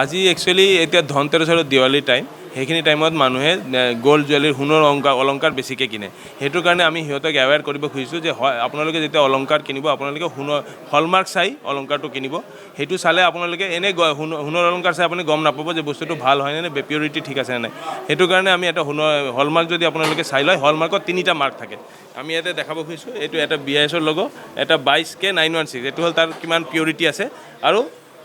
আজি একচুৱেলি এতিয়া ধনতেৰছ আৰু দিৱালী টাইম, সেইখিনি টাইমত মানুহে গ'ল্ড জুৱেলাৰী সোণৰ অলংকাৰ বেছিকৈ কিনে। সেইটো কাৰণে আমি সিহঁতক এৱেৰ কৰিব খুজিছোঁ যে হয় আপোনালোকে যেতিয়া অলংকাৰ কিনিব আপোনালোকে হলমাৰ্ক চাই অলংকাৰটো কিনিব। সেইটো চালে আপোনালোকে এনেই সোণৰ অলংকাৰ চাই আপুনি গম নাপাব যে বস্তুটো ভাল হয়নে নে পিউৰিটি ঠিক আছে নে নাই। সেইটো কাৰণে আমি এটা হলমাৰ্ক যদি আপোনালোকে চাই লয়, হলমাৰ্কত 3টা মাৰ্ক থাকে। আমি ইয়াতে দেখাব খুজিছোঁ, এইটো এটা BIS লগ', এটা 22K916, এইটো হ'ল তাৰ কিমান পিউৰিটি আছে। আৰু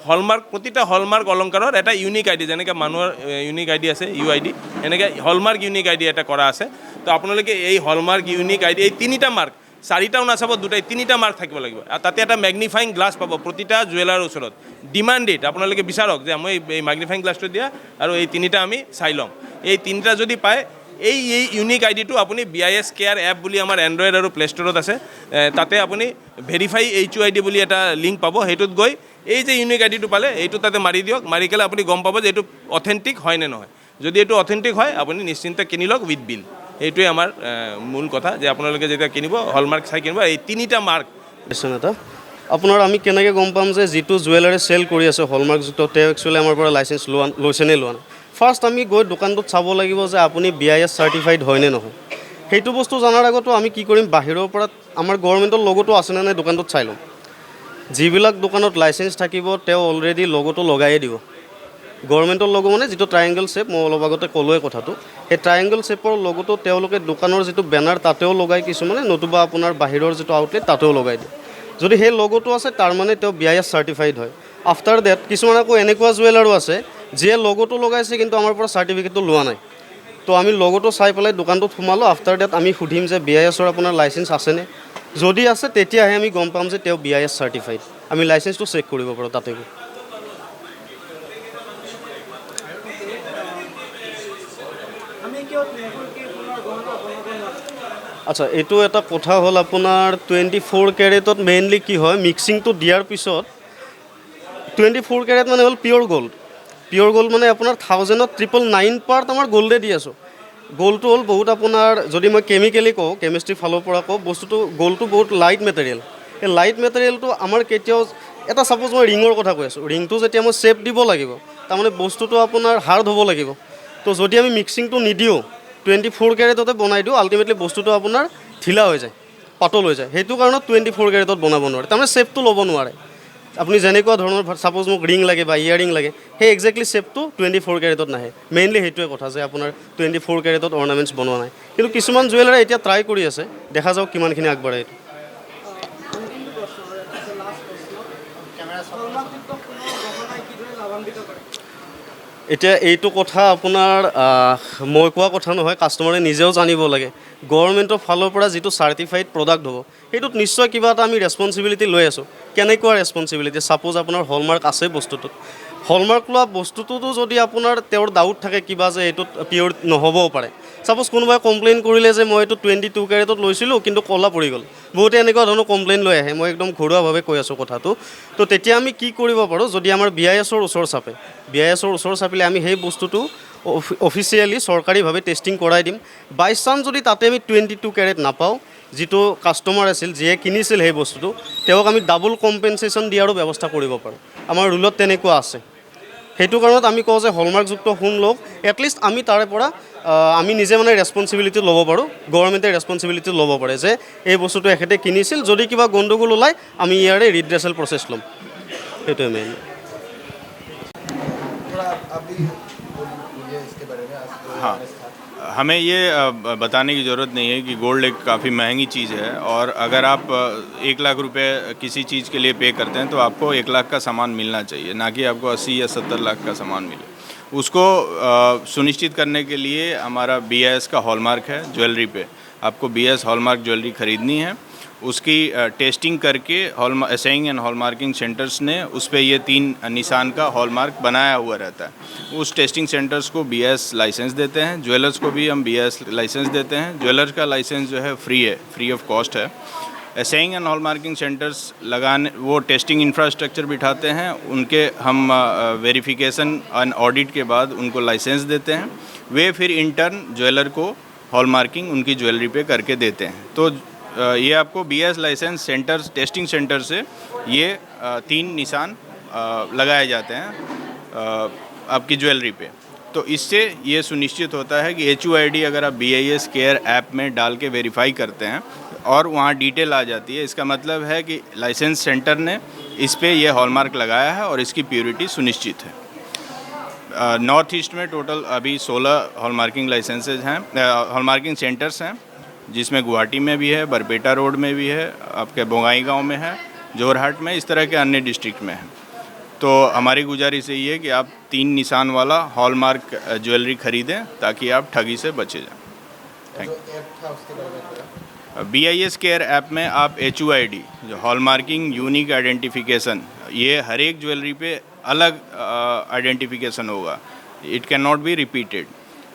হলমাৰ্ক, প্ৰতিটা হলমাৰ্ক অলংকাৰৰ এটা ইউনিক আইডি, যেনেকৈ মানুহৰ ইউনিক আইডি আছে UID, এনেকৈ হলমাৰ্ক ইউনিক আইডি এটা কৰা আছে। তো আপোনালোকে এই হলমাৰ্ক ইউনিক আইডি, এই 3টা মাৰ্ক, 4টাও নাচাব, 3টা মাৰ্ক থাকিব লাগিব। আৰু তাতে এটা মেগনিফাইং গ্লাছ পাব প্ৰতিটা জুৱেলাৰৰ ওচৰত। ডিমাণ্ড ইট, আপোনালোকে বিচাৰক যে মই এই মেগনিফাইং গ্লাছটো দিয়া আৰু এই 3টা আমি চাই ল'ম। এই 3টা যদি পায়, এই ইউনিক আইডিটো আপুনি BIS কেয়াৰ এপ বুলি আমাৰ এণ্ড্ৰইড আৰু প্লে ষ্ট'ৰত আছে, তাতে আপুনি ভেৰিফাই HUID বুলি এটা লিংক পাব। সেইটোত গৈ এই যে ইউনিক আইডিটো পালে এইটো তাতে মাৰি দিয়ক। মাৰি কেলে আপুনি গম পাব যে এইটো অথেণ্টিক হয় নে নহয়। যদি এইটো অথেণ্টিক হয় আপুনি নিশ্চিন্তে কিনি লওক উইথ বিল। এইটোৱে আমাৰ মূল কথা, যে আপোনালোকে যেতিয়া কিনিব হলমাৰ্ক চাই কিনিব। এই 3টা মাৰ্ক এটা আপোনাৰ আমি কেনেকৈ গম পাম যে যিটো জুৱেলাৰী চেল কৰি আছে হলমাৰ্কযুক্ত, তেওঁ একচুৱেলি আমাৰ পৰা লাইচেঞ্চ লৈছে নে লোৱা নাই। ফাৰ্ষ্ট আমি গৈ দোকানটোত চাব লাগিব যে আপুনি BIS চাৰ্টিফাইড হয় নে নহয়। সেইটো বস্তু জনাৰ আগতো আমি কি কৰিম, বাহিৰৰ পৰা আমাৰ গভৰ্ণমেণ্টৰ লগতো আছেনে নাই দোকানটোত চাই ল'ম। যিবিলাক দোকানত লাইচেঞ্চ থাকিব তেওঁ অলৰেডি লগতো লগায়ে দিব। গভৰ্ণমেণ্টৰ লগ' মানে যিটো ট্ৰায়েংগল শ্বেপ, মই অলপ আগতে ক'লোৱে কথাটো, সেই ট্ৰায়েংগল শ্বেপৰ লগতো তেওঁলোকে দোকানৰ যিটো বেনাৰ তাতেও লগায় কিছুমানে, নতুবা আপোনাৰ বাহিৰৰ যিটো আউটলেট তাতেও লগাই দিয়ে। যদি সেই লগ'টো আছে তাৰমানে তেওঁ BIS চাৰ্টিফাইড হয়। আফটাৰ ডেট কিছুমান আকৌ এনেকুৱা জুৱেলাৰো আছে যিয়ে লগ'টো লগাইছে কিন্তু আমাৰ পৰা চাৰ্টিফিকেটটো লোৱা নাই। তো আমি লগ'টো চাই পেলাই দোকানটোত সোমালোঁ। আফটাৰ ডেট আমি সুধিম যে BISৰ আপোনাৰ লাইচেঞ্চ আছেনে। যদি আছে তেতিয়াহে আমি গম পাম যে তেওঁ BIS চাৰ্টিফাইড। আমি লাইচেঞ্চটো চেক কৰিব পাৰোঁ তাতে গৈ। আচ্ছা, এইটো এটা কথা হ'ল আপোনাৰ 24 কেৰেটত মেইনলি কি হয়, মিক্সিংটো দিয়াৰ পিছত 24 কেৰেট মানে হ'ল পিয়'ৰ গ'ল্ড। পিয়'ৰ গ'ল্ড মানে আপোনাৰ 1000ত 999 পাৰ্ট আমাৰ গ'ল্ডে দি আছোঁ। গ'ল্ডটো হ'ল বহুত আপোনাৰ, যদি মই কেমিকেলি কওঁ, কেমিষ্ট্ৰি ফালৰ পৰা কওঁ, বস্তুটো গ'ল্ডটো বহুত লাইট মেটেৰিয়েল। এই লাইট মেটেৰিয়েলটো আমাৰ কেতিয়াও, এটা ছাপ'জ মই ৰিঙৰ কথা কৈ আছোঁ, ৰিংটো যেতিয়া মই শ্বেপ দিব লাগিব, তাৰমানে বস্তুটো আপোনাৰ হাৰ্ড হ'ব লাগিব। তো যদি আমি মিক্সিংটো নিদিওঁ, 24 কেৰেটতে বনাই দিওঁ, আল্টিমেটলি বস্তুটো আপোনাৰ ঢিলা হৈ যায়, পাতল হৈ যায়। সেইটো কাৰণত 24 কেৰেটত বনাব নোৱাৰে, তাৰমানে শ্বেপটো ল'ব নোৱাৰে। আপুনি যেনেকুৱা ধৰণৰ ছাপ'জ মোক ৰিং লাগে বা ইয়াৰিং লাগে, সেই একজেক্টলি শ্বেপটো 24 কেৰেটত নাহে। মেইনলি সেইটোৱে কথা যে আপোনাৰ 24 কেৰেটত অৰ্নামেণ্টছ বনোৱা নাই। কিন্তু কিছুমান জুৱেলাৰী এতিয়া ট্ৰাই কৰি আছে, দেখা যাওক কিমানখিনি আগবাঢ়ে এইটো। এতিয়া এইটো কথা আপোনাৰ মই কোৱা কথা নহয়, কাষ্টমাৰে নিজেও জানিব লাগে। গভৰ্ণমেণ্টৰ ফালৰ পৰা যিটো চাৰ্টিফাইড প্ৰডাক্ট হ'ব, সেইটোত নিশ্চয় কিবা এটা আমি ৰেছপনচিবিলিটি লৈ আছোঁ। কেনেকুৱা ৰেছপনচিবিলিটি, ছাপ'জ আপোনাৰ হলমাৰ্ক আছে বস্তুটোত, হলমাৰ্ক লোৱা বস্তুটোতো যদি আপোনাৰ তেওঁৰ ডাউট থাকে কিবা যে এইটোত পিয়'ৰ নহ'বও পাৰে। ছাপ'জ কোনোবাই কমপ্লেইন কৰিলে যে মই এইটো 22 কেৰেটত লৈছিলোঁ কিন্তু ক'লা পৰি গ'ল। বহুতে এনেকুৱা ধৰণৰ কমপ্লেইন লৈ আহে, মই একদম ঘৰুৱাভাৱে কৈ আছোঁ কথাটো। তো তেতিয়া আমি কি কৰিব পাৰোঁ, যদি আমাৰ BISৰ ওচৰ চাপে, BISৰ ওচৰ চাপিলে আমি সেই বস্তুটো অফিচিয়েলি চৰকাৰীভাৱে টেষ্টিং কৰাই দিম। বাই চান্স যদি তাতে আমি 22 কেৰেট নাপাওঁ, যিটো কাষ্টমাৰ আছিল, যিয়ে কিনিছিল সেই বস্তুটো, তেওঁক আমি ডাবল কম্পেনচেশ্যন দিয়াৰো ব্যৱস্থা কৰিব পাৰোঁ। আমাৰ ৰুলত তেনেকুৱা আছে। সেইটো কাৰণত আমি কওঁ যে হলমাৰ্কযুক্ত সোণ লওক। এটলিষ্ট আমি তাৰে পৰা আমি নিজে মানে ৰেছপনচিবিলিটি ল'ব পাৰোঁ, গভৰ্ণমেণ্টে ৰেছপনচিবিলিটি ল'ব পাৰে যে এই বস্তুটো এখেতে কিনিছিল, যদি কিবা গণ্ডগোল ওলায় আমি ইয়াৰে ৰিড্ৰেচেল প্ৰচেছ ল'ম। সেইটোৱে মেইন। हाँ, हमें ये बताने की ज़रूरत नहीं है कि गोल्ड एक काफ़ी महंगी चीज़ है, और अगर आप 1 लाख रुपए किसी चीज़ के लिए पे करते हैं तो आपको 1 लाख का सामान मिलना चाहिए, ना कि आपको 80 या 70 लाख का सामान मिले। उसको सुनिश्चित करने के लिए हमारा BIS का हॉलमार्क है ज्वेलरी पे। आपको BIS हॉलमार्क ज्वेलरी ख़रीदनी है, उसकी टेस्टिंग करके एसेइंग एंड हॉलमार्किंग सेंटर्स ने उस पर ये 3 निशान का हॉलमार्क बनाया हुआ रहता है। उस टेस्टिंग सेंटर्स को BIS लाइसेंस देते हैं, ज्वेलर्स को भी हम BIS लाइसेंस देते हैं। ज्वेलर्स का लाइसेंस जो है फ्री है, फ्री ऑफ कॉस्ट है। एसेइंग एंड हॉलमार्किंग सेंटर्स लगाने, वो टेस्टिंग इंफ्रास्ट्रक्चर बिठाते हैं, उनके हम वेरिफिकेशन एंड ऑडिट के बाद उनको लाइसेंस देते हैं। वे फिर इंटर्न ज्वेलर को हॉलमार्किंग उनकी ज्वेलरी पे करके देते हैं। तो ये आपको BIS licence centres, testing centre से ये 3 निशान लगाए जाते हैं। आपकी ज्वेलरी पे। तो इससे ये सुनिश्चित होता है कि HUID अगर आप BIS केयर ऐप में डाल के वेरीफाई करते हैं और वहाँ डिटेल आ जाती है, इसका मतलब है कि लाइसेंस सेंटर ने इस पे ये हॉलमार्क लगाया है और इसकी प्योरिटी सुनिश्चित है। नॉर्थ ईस्ट में टोटल अभी 16 हॉलमार्किंग लाइसेंसेज हैं, हॉलमार्किंग सेंटर्स हैं, जिसमें गुवाहाटी में भी है, बरपेटा रोड में भी है, आपके बोंगाईगांव में है, जोरहाट में, इस तरह के अन्य डिस्ट्रिक्ट में है। तो हमारी गुजारिश यही है कि आप 3 निशान वाला हॉलमार्क ज्वेलरी खरीदें ताकि आप ठगी से बचे जाएं। BIS केयर ऐप में आप HUID जो हॉलमार्किंग यूनिक आइडेंटिफिकेशन, ये हर एक ज्वेलरी पे अलग आइडेंटिफिकेशन होगा, it can not be repeated.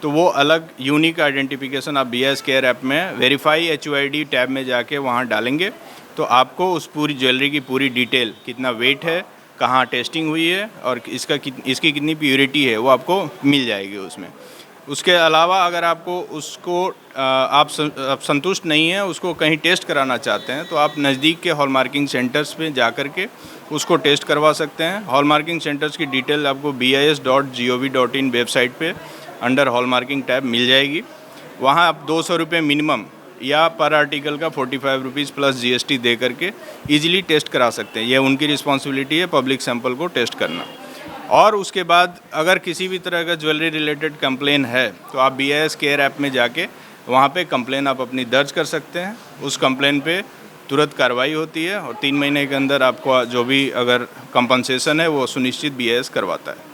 तो वो अलग यूनिक आइडेंटिफिकेशन आप BIS केयर ऐप में वेरीफाई HUID टैब में जाके वहाँ डालेंगे तो आपको उस पूरी ज्वेलरी की पूरी डिटेल, कितना वेट है, कहाँ टेस्टिंग हुई है और इसकी कितनी प्योरिटी है, वो आपको मिल जाएगी उसमें। उसके अलावा अगर आपको उसको आप संतुष्ट नहीं हैं, उसको कहीं टेस्ट कराना चाहते हैं, तो आप नज़दीक के हॉलमार्किंग सेंटर्स पे जा कर के उसको टेस्ट करवा सकते हैं। हॉलमार्किंग seenters की डिटेल आपको BIS.gov.in वेबसाइट पे अंडर हॉलमार्किंग टैब मिल जाएगी। वहाँ आप 200 रुपये मिनिमम या पर आर्टिकल का 45 रुपीज़ प्लस GST दे करके ईजिली टेस्ट करा सकते हैं। यह उनकी रिस्पॉन्सिबिलिटी है पब्लिक सैंपल को टेस्ट करना। और उसके बाद अगर किसी भी तरह का ज्वेलरी रिलेटेड कंप्लेन है तो आप BIS केयर ऐप में जाके वहाँ पे कंप्लेन आप अपनी दर्ज कर सकते हैं। उस कंप्लेन पे तुरंत कार्रवाई होती है और 3 महीने के अंदर आपको जो भी अगर कंपनसेशन है वो सुनिश्चित BIS करवाता है।